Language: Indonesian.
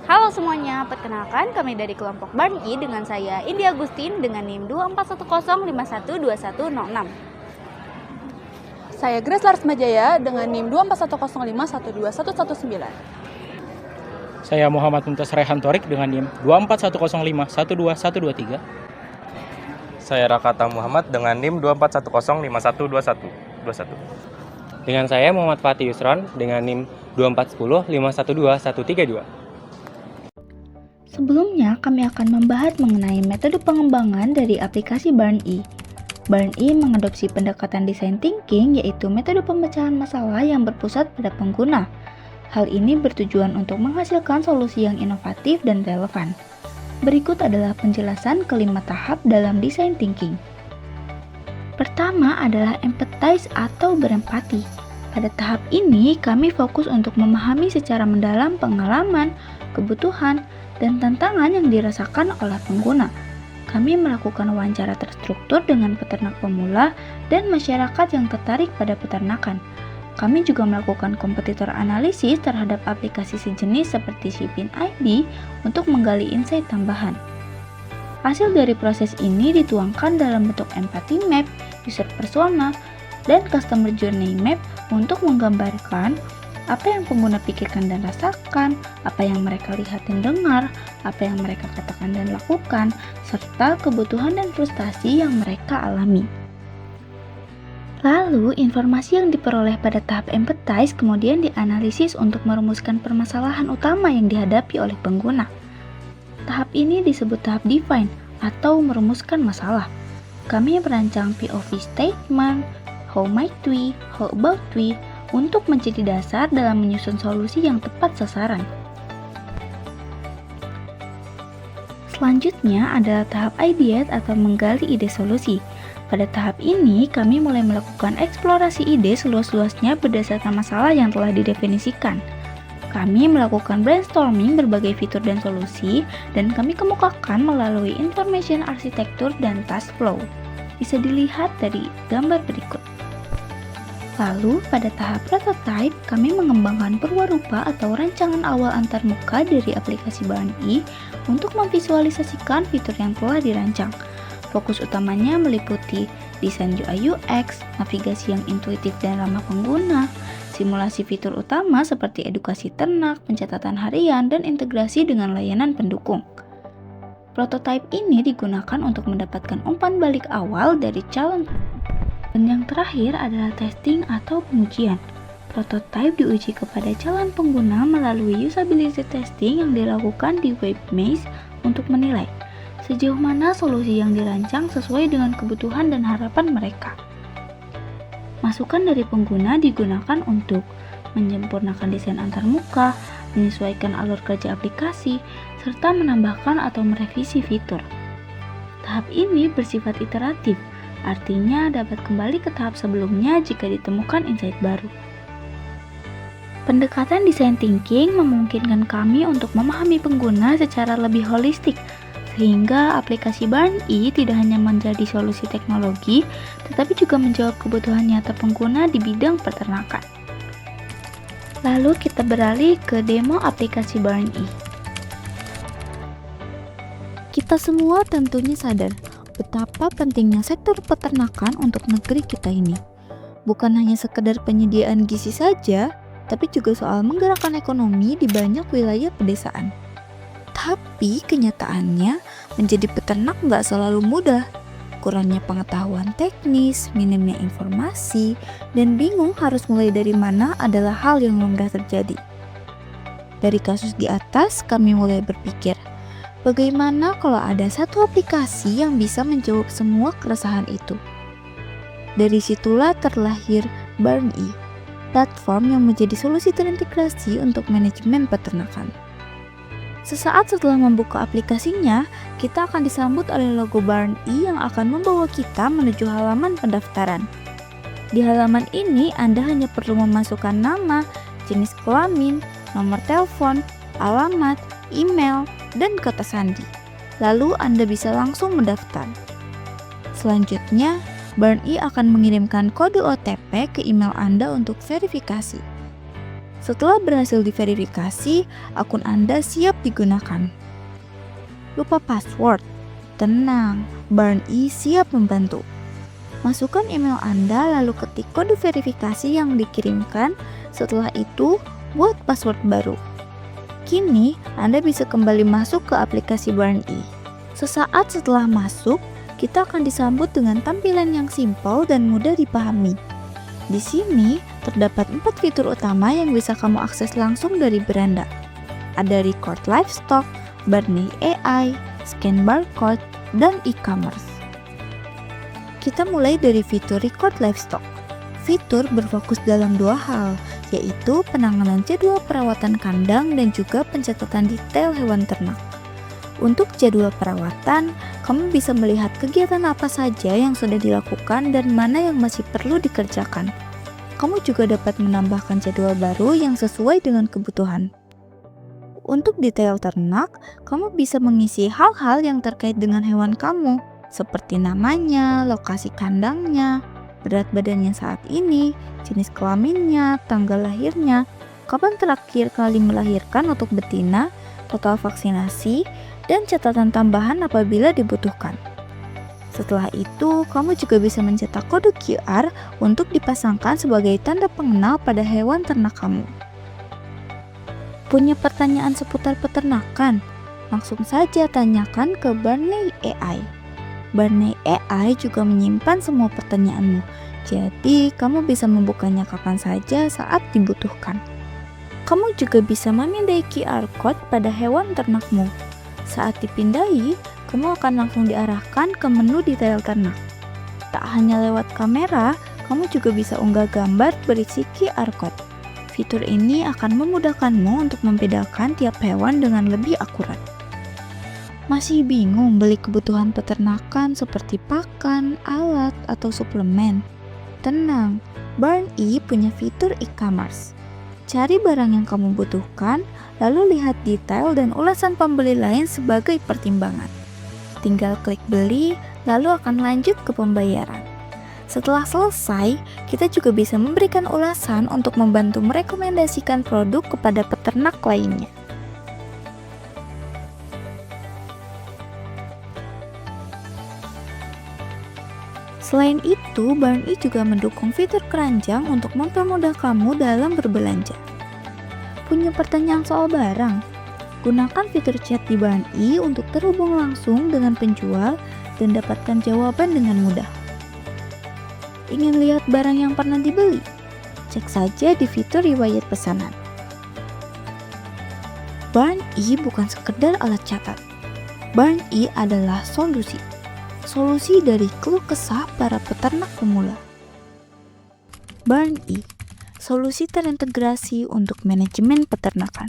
Halo semuanya, perkenalkan kami dari kelompok BARN-I dengan saya Indi Agustin dengan NIM 2410512106. Saya Grace Larsmajaya dengan NIM 2410512119. Saya Muhammad Mumtaz Rehan Torik dengan NIM 2410512123. Saya Rakata Muhammad dengan NIM 2410512121. Dengan saya Muhammad Fatih Yusron dengan NIM 2410512132. Sebelumnya, kami akan membahas mengenai metode pengembangan dari aplikasi BARN-I. BARN-I mengadopsi pendekatan design thinking, yaitu metode pemecahan masalah yang berpusat pada pengguna. Hal ini bertujuan untuk menghasilkan solusi yang inovatif dan relevan. Berikut adalah penjelasan kelima tahap dalam design thinking. Pertama adalah empathize atau berempati. Pada tahap ini, kami fokus untuk memahami secara mendalam pengalaman, kebutuhan, dan tantangan yang dirasakan oleh pengguna. Kami melakukan wawancara terstruktur dengan peternak pemula dan masyarakat yang tertarik pada peternakan. Kami juga melakukan kompetitor analisis terhadap aplikasi sejenis seperti Shipping ID untuk menggali insight tambahan. Hasil dari proses ini dituangkan dalam bentuk empathy map, user persona, dan customer journey map untuk menggambarkan apa yang pengguna pikirkan dan rasakan, apa yang mereka lihat dan dengar, apa yang mereka katakan dan lakukan, serta kebutuhan dan frustasi yang mereka alami. Lalu, informasi yang diperoleh pada tahap empathize kemudian dianalisis untuk merumuskan permasalahan utama yang dihadapi oleh pengguna. Tahap ini disebut tahap define atau merumuskan masalah. Kami merancang POV statement, how might we, how about we, untuk menjadi dasar dalam menyusun solusi yang tepat sasaran. Selanjutnya adalah tahap ideate atau menggali ide solusi. Pada tahap ini, kami mulai melakukan eksplorasi ide seluas-luasnya berdasarkan masalah yang telah didefinisikan. Kami melakukan brainstorming berbagai fitur dan solusi, dan kami kemukakan melalui information architecture dan task flow. Bisa dilihat dari gambar berikut. Lalu, pada tahap prototype, kami mengembangkan perwarupa atau rancangan awal antarmuka dari aplikasi BARN-I untuk memvisualisasikan fitur yang telah dirancang. Fokus utamanya meliputi desain UI UX, navigasi yang intuitif dan ramah pengguna, simulasi fitur utama seperti edukasi ternak, pencatatan harian, dan integrasi dengan layanan pendukung. Prototype ini digunakan untuk mendapatkan umpan balik awal dari calon. Dan yang terakhir adalah testing atau pengujian. Prototype diuji kepada calon pengguna melalui usability testing yang dilakukan di web maze untuk menilai sejauh mana solusi yang dirancang sesuai dengan kebutuhan dan harapan mereka. Masukan dari pengguna digunakan untuk menyempurnakan desain antarmuka, menyesuaikan alur kerja aplikasi, serta menambahkan atau merevisi fitur. Tahap ini bersifat iteratif, artinya dapat kembali ke tahap sebelumnya jika ditemukan insight baru. Pendekatan design thinking memungkinkan kami untuk memahami pengguna secara lebih holistik, sehingga aplikasi BARN-I tidak hanya menjadi solusi teknologi, tetapi juga menjawab kebutuhan nyata pengguna di bidang peternakan. Lalu kita beralih ke demo aplikasi BARN-I. Kita semua tentunya sadar betapa pentingnya sektor peternakan untuk negeri kita ini. Bukan hanya sekedar penyediaan gizi saja, tapi juga soal menggerakkan ekonomi di banyak wilayah pedesaan. Tapi kenyataannya, menjadi peternak nggak selalu mudah. Kurangnya pengetahuan teknis, minimnya informasi, dan bingung harus mulai dari mana adalah hal yang lumrah terjadi. Dari kasus di atas, kami mulai berpikir, bagaimana kalau ada satu aplikasi yang bisa menjawab semua keresahan itu? Dari situlah terlahir BARN-I, platform yang menjadi solusi terintegrasi untuk manajemen peternakan. Sesaat setelah membuka aplikasinya, kita akan disambut oleh logo BARN-I yang akan membawa kita menuju halaman pendaftaran. Di halaman ini, Anda hanya perlu memasukkan nama, jenis kelamin, nomor telepon, alamat, email, dan kata sandi. Lalu Anda bisa langsung mendaftar. Selanjutnya, BARN-I akan mengirimkan kode OTP ke email Anda untuk verifikasi. Setelah berhasil diverifikasi, akun Anda siap digunakan. Lupa password? Tenang, Barn-E siap membantu. Masukkan email Anda lalu ketik kode verifikasi yang dikirimkan. Setelah itu, buat password baru. Kini, Anda bisa kembali masuk ke aplikasi Barn-E. Sesaat setelah masuk, kita akan disambut dengan tampilan yang simpel dan mudah dipahami. Di sini, terdapat 4 fitur utama yang bisa kamu akses langsung dari beranda. Ada record live stock, Barn-E AI, scan barcode, dan e-commerce. Kita mulai dari fitur record livestock. Fitur berfokus dalam 2 hal, yaitu penanganan jadwal perawatan kandang dan juga pencatatan detail hewan ternak. Untuk jadwal perawatan, kamu bisa melihat kegiatan apa saja yang sudah dilakukan dan mana yang masih perlu dikerjakan. Kamu juga dapat menambahkan jadwal baru yang sesuai dengan kebutuhan. Untuk detail ternak, kamu bisa mengisi hal-hal yang terkait dengan hewan kamu, seperti namanya, lokasi kandangnya, berat badannya saat ini, jenis kelaminnya, tanggal lahirnya, kapan terakhir kali melahirkan untuk betina, total vaksinasi, dan catatan tambahan apabila dibutuhkan. Setelah itu, kamu juga bisa mencetak kode QR untuk dipasangkan sebagai tanda pengenal pada hewan ternak kamu. Punya pertanyaan seputar peternakan? Langsung saja tanyakan ke Barn-E AI. Barn-E AI juga menyimpan semua pertanyaanmu, jadi kamu bisa membukanya kapan saja saat dibutuhkan. Kamu juga bisa memindai QR code pada hewan ternakmu. Saat dipindai, kamu akan langsung diarahkan ke menu detail ternak. Tak hanya lewat kamera, kamu juga bisa unggah gambar berisi QR code. Fitur ini akan memudahkanmu untuk membedakan tiap hewan dengan lebih akurat. Masih bingung beli kebutuhan peternakan seperti pakan, alat, atau suplemen? Tenang, Barn-E punya fitur e-commerce. Cari barang yang kamu butuhkan, lalu lihat detail dan ulasan pembeli lain sebagai pertimbangan. Tinggal klik beli, lalu akan lanjut ke pembayaran. Setelah selesai, kita juga bisa memberikan ulasan untuk membantu merekomendasikan produk kepada peternak lainnya. Selain itu, Barn-E juga mendukung fitur keranjang untuk mempermudah kamu dalam berbelanja. Punya pertanyaan soal barang? Gunakan fitur chat di Barn-E untuk terhubung langsung dengan penjual dan dapatkan jawaban dengan mudah. Ingin lihat barang yang pernah dibeli? Cek saja di fitur riwayat pesanan. Barn-E bukan sekedar alat catat. Barn-E adalah solusi dari keluh kesah para peternak pemula. Barn-E, solusi terintegrasi untuk manajemen peternakan.